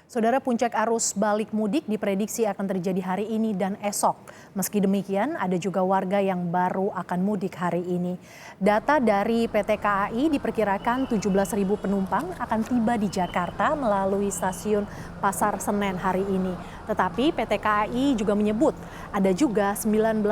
Saudara, puncak arus balik mudik diprediksi akan terjadi hari ini dan esok. Meski demikian, ada juga warga yang baru akan mudik hari ini. Data dari PT KAI diperkirakan 17.000 penumpang akan tiba di Jakarta melalui stasiun Pasar Senen hari ini. Tetapi PT KAI juga menyebut ada juga 19.000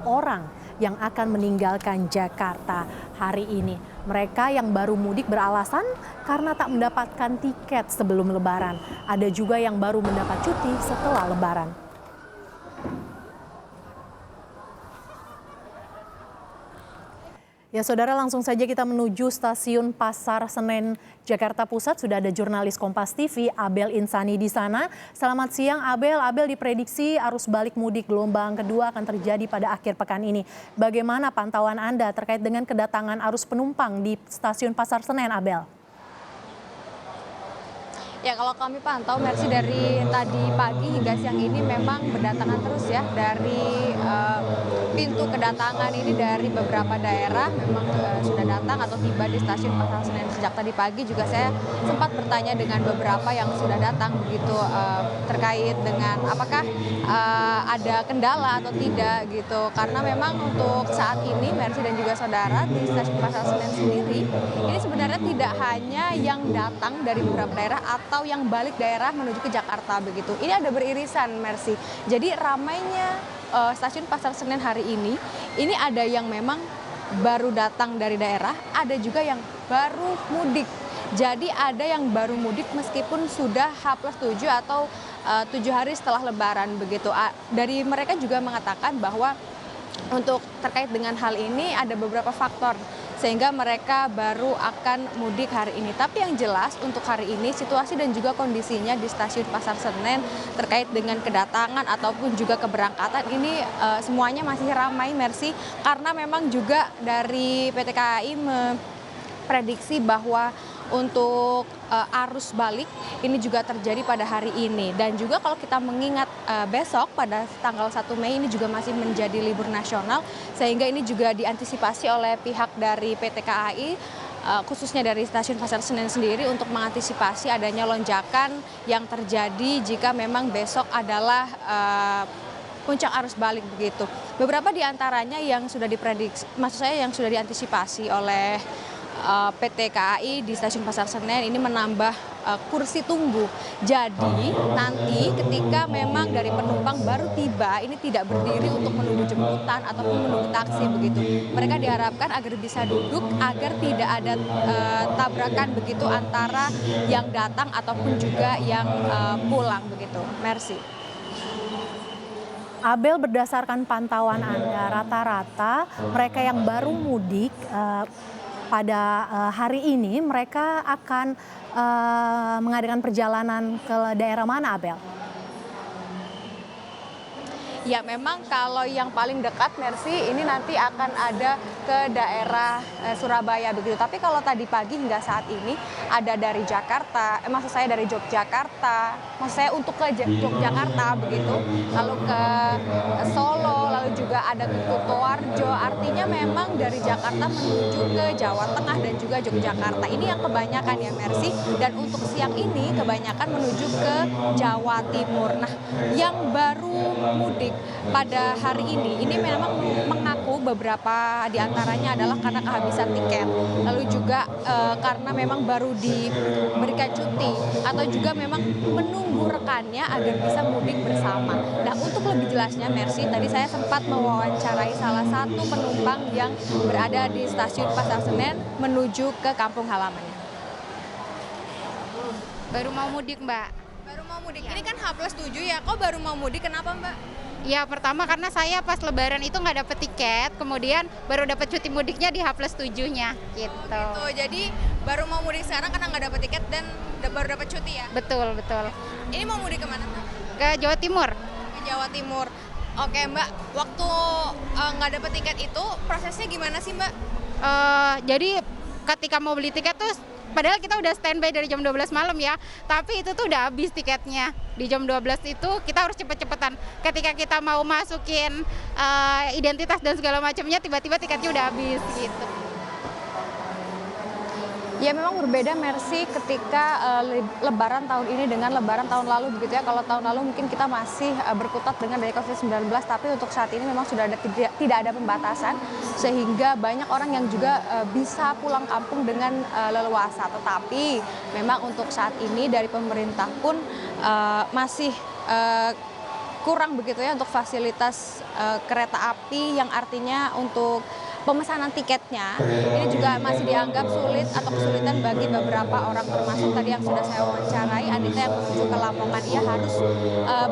orang yang akan meninggalkan Jakarta hari ini. Mereka yang baru mudik beralasan karena tak mendapatkan tiket sebelum Lebaran. Ada juga yang baru mendapat cuti setelah Lebaran. Ya saudara, langsung saja kita menuju stasiun Pasar Senen Jakarta Pusat. Sudah ada jurnalis Kompas TV Abel Insani di sana. Selamat siang Abel. Abel, diprediksi arus balik mudik gelombang kedua akan terjadi pada akhir pekan ini. Bagaimana pantauan Anda terkait dengan kedatangan arus penumpang di stasiun Pasar Senen, Abel? Ya, kalau kami pantau, Mercy, dari tadi pagi hingga siang ini memang berdatangan terus ya dari pintu kedatangan ini dari beberapa daerah memang sudah datang atau tiba di stasiun Pasar Senen. Sejak tadi pagi juga saya sempat bertanya dengan beberapa yang sudah datang begitu terkait dengan apakah ada kendala atau tidak gitu. Karena memang untuk saat ini Mercy dan juga saudara di stasiun Pasar Senen sendiri ini sebenarnya tidak hanya yang datang dari beberapa daerah atau yang balik daerah menuju ke Jakarta begitu. Ini ada beririsan, Mercy. Jadi ramainya stasiun Pasar Senen hari ini ada yang memang baru datang dari daerah, ada juga yang baru mudik. Jadi ada yang baru mudik meskipun sudah H+7 atau 7 hari setelah Lebaran begitu. Dari mereka juga mengatakan bahwa untuk terkait dengan hal ini ada beberapa faktor sehingga mereka baru akan mudik hari ini. Tapi yang jelas untuk hari ini situasi dan juga kondisinya di stasiun Pasar Senen terkait dengan kedatangan ataupun juga keberangkatan ini semuanya masih ramai, Mercy, karena memang juga dari PT KAI memprediksi bahwa untuk arus balik ini juga terjadi pada hari ini. Dan juga kalau kita mengingat besok pada tanggal 1 Mei ini juga masih menjadi libur nasional, sehingga ini juga diantisipasi oleh pihak dari PT KAI khususnya dari stasiun Pasar Senen sendiri untuk mengantisipasi adanya lonjakan yang terjadi jika memang besok adalah puncak arus balik begitu. Beberapa di antaranya yang sudah diprediksi, maksud saya yang sudah diantisipasi oleh PT KAI di stasiun Pasar Senen ini menambah kursi tunggu. Jadi nanti ketika memang dari penumpang baru tiba ini tidak berdiri untuk menunggu jemputan ataupun menunggu taksi begitu. Mereka diharapkan agar bisa duduk agar tidak ada tabrakan begitu antara yang datang ataupun juga yang pulang begitu. Mercy. Abel, berdasarkan pantauan Anda, rata-rata mereka yang baru mudik pada hari ini mereka akan mengadakan perjalanan ke daerah mana, Abel? Ya, memang kalau yang paling dekat, Mercy, ini nanti akan ada ke daerah Surabaya begitu. Tapi kalau tadi pagi hingga saat ini ada dari Jakarta, maksud saya dari Yogyakarta, maksud saya untuk ke Yogyakarta begitu, lalu ke Solo, lalu juga ada ke Kutoarjo. Artinya memang dari Jakarta menuju ke Jawa Tengah dan juga Yogyakarta. Ini yang kebanyakan ya, Mercy. Dan untuk siang ini kebanyakan menuju ke Jawa Timur. Nah, yang baru mudik pada hari ini memang mengaku beberapa diantaranya adalah karena kehabisan tiket, lalu juga karena memang baru diberikan cuti atau juga memang menunggu rekannya agar bisa mudik bersama. Nah, untuk lebih jelasnya, Mercy, tadi saya sempat mewawancarai salah satu penumpang yang berada di stasiun Pasar Senen menuju ke kampung halamannya. Baru mau mudik, Mbak. Baru mau mudik. Ini kan H+7 ya, kok baru mau mudik, kenapa, Mbak? Ya, pertama karena saya pas Lebaran itu nggak dapet tiket, kemudian baru dapet cuti mudiknya di H+7-nya gitu. Gitu, jadi baru mau mudik sekarang karena nggak dapet tiket dan baru dapet cuti ya? Betul. Ini mau mudik kemana, Mbak? Ke Jawa Timur. Ke Jawa Timur. Oke, Mbak, waktu nggak dapet tiket itu prosesnya gimana sih, Mbak? Jadi ketika mau beli tiket tuh, padahal kita udah standby dari jam 12 malam ya, tapi itu tuh udah habis tiketnya. Di jam 12 itu kita harus cepet-cepetan. Ketika kita mau masukin identitas dan segala macamnya, tiba-tiba tiketnya udah habis gitu. Ya memang berbeda Mercy ketika lebaran tahun ini dengan lebaran tahun lalu begitu ya. Kalau tahun lalu mungkin kita masih berkutat dengan dari COVID-19, tapi untuk saat ini memang sudah tidak ada pembatasan sehingga banyak orang yang juga bisa pulang kampung dengan leluasa. Tetapi memang untuk saat ini dari pemerintah pun masih kurang begitu ya untuk fasilitas kereta api, yang artinya untuk pemesanan tiketnya ini juga masih dianggap sulit atau kesulitan bagi beberapa orang, termasuk tadi yang sudah saya wawancarai Anita yang menuju ke Lamongan. Ia harus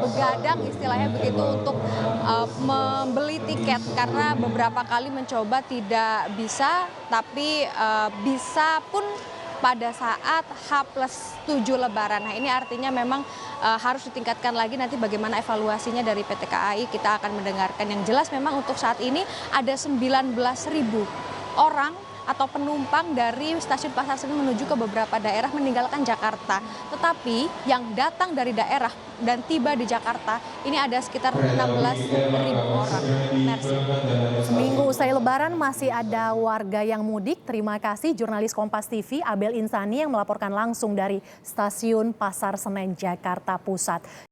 begadang istilahnya begitu untuk membeli tiket karena beberapa kali mencoba tidak bisa, tapi bisa pun pada saat H+7 Lebaran. Nah ini artinya memang harus ditingkatkan lagi nanti bagaimana evaluasinya dari PT KAI. Kita akan mendengarkan. Yang jelas memang untuk saat ini ada 19.000 orang atau penumpang dari stasiun Pasar Senen menuju ke beberapa daerah meninggalkan Jakarta. Tetapi yang datang dari daerah dan tiba di Jakarta ini ada sekitar 16.000 orang. Merci. Seminggu usai Lebaran masih ada warga yang mudik. Terima kasih jurnalis Kompas TV Abel Insani yang melaporkan langsung dari stasiun Pasar Senen Jakarta Pusat.